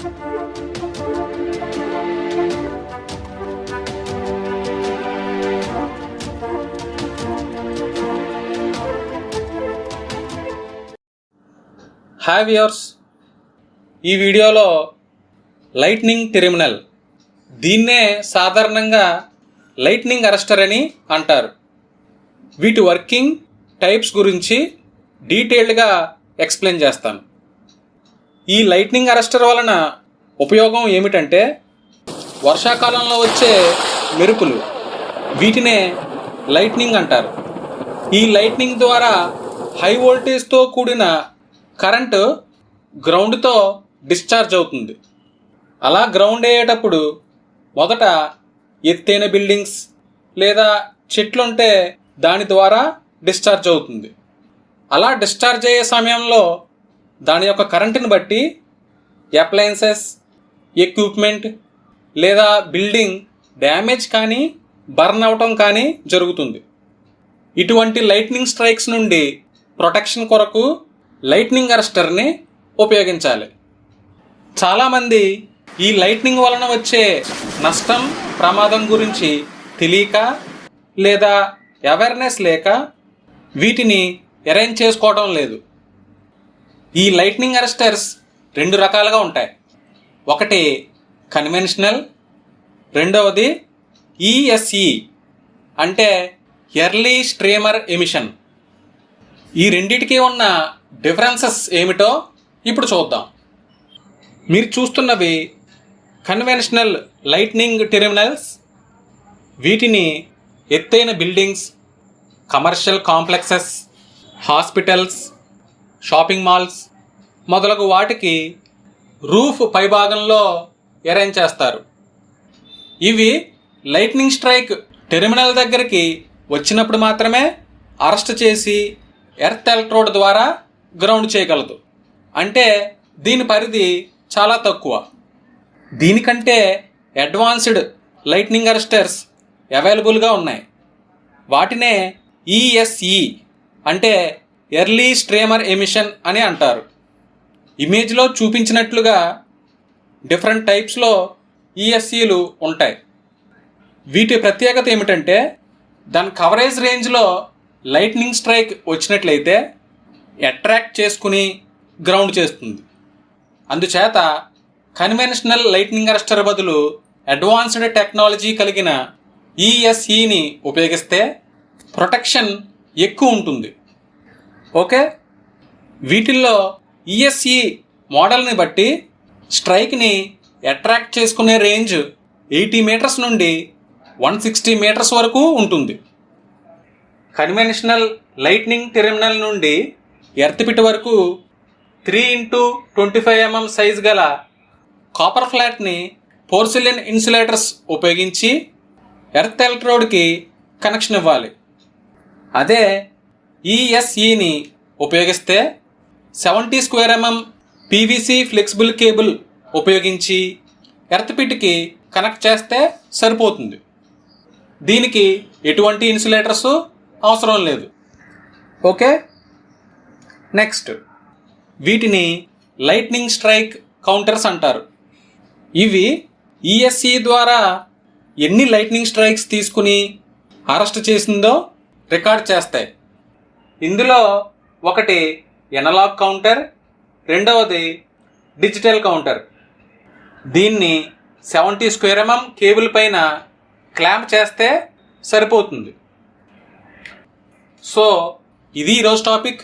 Hi viewers, ఈ వీడియోలో lightning terminal, దీన్నే సాధారణంగా లైట్నింగ్ అరెస్టర్ అని అంటారు. వీటి వర్కింగ్ టైప్స్ గురించి డీటెయిల్డ్గా ఎక్స్ప్లెయిన్ చేస్తాను. ఈ లైట్నింగ్ అరెస్టర్ వలన ఉపయోగం ఏమిటంటే, వర్షాకాలంలో వచ్చే మెరుపులు, వీటినే లైట్నింగ్ అంటారు. ఈ లైట్నింగ్ ద్వారా హై వోల్టేజ్తో కూడిన కరెంటు గ్రౌండ్తో డిశ్చార్జ్ అవుతుంది. అలా గ్రౌండ్ అయ్యేటప్పుడు మొదట ఎత్తైన బిల్డింగ్స్ లేదా చెట్లుంటే దాని ద్వారా డిశ్చార్జ్ అవుతుంది. అలా డిశ్చార్జ్ అయ్యే సమయంలో దాని యొక్క కరెంటుని బట్టి అప్లయన్సెస్, ఎక్విప్మెంట్ లేదా బిల్డింగ్ డ్యామేజ్ కానీ బర్న్ అవటం కానీ జరుగుతుంది. ఇటువంటి లైట్నింగ్ స్ట్రైక్స్ నుండి ప్రొటెక్షన్ కొరకు లైట్నింగ్ అరెస్టర్ని ఉపయోగించాలి. చాలామంది ఈ లైట్నింగ్ వలన వచ్చే నష్టం, ప్రమాదం గురించి తెలియక లేదా అవేర్నెస్ లేక వీటిని అరేంజ్ చేసుకోవడం లేదు. ఈ లైట్నింగ్ అరెస్టర్స్ 2 రకాలుగా ఉంటాయి. ఒకటి కన్వెన్షనల్, రెండవది ఈఎస్ఈ అంటే ఎర్లీ స్ట్రీమర్ ఎమిషన్. ఈ రెండిటికి ఉన్న డిఫరెన్సెస్ ఏమిటో ఇప్పుడు చూద్దాం. మీరు చూస్తున్నవి కన్వెన్షనల్ లైట్నింగ్ టెర్మినల్స్. వీటిని ఎత్తైన buildings, commercial complexes, hospitals, shopping malls మొదలగు వాటికి రూఫ్ పైభాగంలో అరేంజ్ చేస్తారు. ఇవి లైట్నింగ్ స్ట్రైక్ టెర్మినల్ దగ్గరికి వచ్చినప్పుడు మాత్రమే అరెస్ట్ చేసి ఎర్త్ ఎలక్ట్రోడ్ ద్వారా గ్రౌండ్ చేయగలదు. అంటే దీని పరిధి చాలా తక్కువ. దీనికంటే అడ్వాన్స్డ్ లైట్నింగ్ అరెస్టర్స్ అవైలబుల్గా ఉన్నాయి. వాటినే ఈఎస్ఈ అంటే ఎర్లీ స్ట్రీమర్ ఎమిషన్ అని అంటారు. ఇమేజ్లో చూపించినట్లుగా డిఫరెంట్ టైప్స్లో ఈఎస్ఈలు ఉంటాయి. వీటి ప్రత్యేకత ఏమిటంటే, దాని కవరేజ్ రేంజ్లో లైట్నింగ్ స్ట్రైక్ వచ్చినట్లయితే అట్రాక్ట్ చేసుకుని గ్రౌండ్ చేస్తుంది. అందుచేత కన్వెన్షనల్ లైట్నింగ్ అరెస్టర్ బదులు అడ్వాన్స్డ్ టెక్నాలజీ కలిగిన ఈఎస్ఈని ఉపయోగిస్తే ప్రొటెక్షన్ ఎక్కువ ఉంటుంది. ఓకే, వీటిల్లో ఈఎస్ఈ మోడల్ని బట్టి స్ట్రైక్ని అట్రాక్ట్ చేసుకునే రేంజ్ 80 మీటర్స్ నుండి 160 మీటర్స్ వరకు ఉంటుంది. కన్వెన్షనల్ లైట్నింగ్ టెర్మినల్ నుండి ఎర్త్ పిట్ వరకు 3x25 mm సైజ్ గల కాపర్ ఫ్లాట్ని పోర్సిలిన్ ఇన్సులేటర్స్ ఉపయోగించి ఎర్త్ ఎలక్ట్రోడ్కి కనెక్షన్ ఇవ్వాలి. అదే ఈఎస్ఈని ఉపయోగిస్తే 70 square mm PVC flexible cable ఉపయోగించి ఎర్త్ పిట్కి కనెక్ట్ చేస్తే సరిపోతుంది. దీనికి ఎటువంటి ఇన్సులేటర్స్ అవసరం లేదు. ఓకే, నెక్స్ట్ వీటిని లైట్నింగ్ స్ట్రైక్ కౌంటర్స్ అంటారు. ఇవి ఈఎస్ఈ ద్వారా ఎన్ని లైట్నింగ్ స్ట్రైక్స్ తీసుకుని అరెస్ట్ చేసిందో రికార్డ్ చేస్తాయి. ఇందులో ఒకటి ఎనలాగ్ కౌంటర్, రెండవది డిజిటల్ కౌంటర్. దీన్ని 70 స్క్వేర్ mm కేబుల్ పైన క్లాంప్ చేస్తే సరిపోతుంది. సో ఇది ఈరోజు టాపిక్.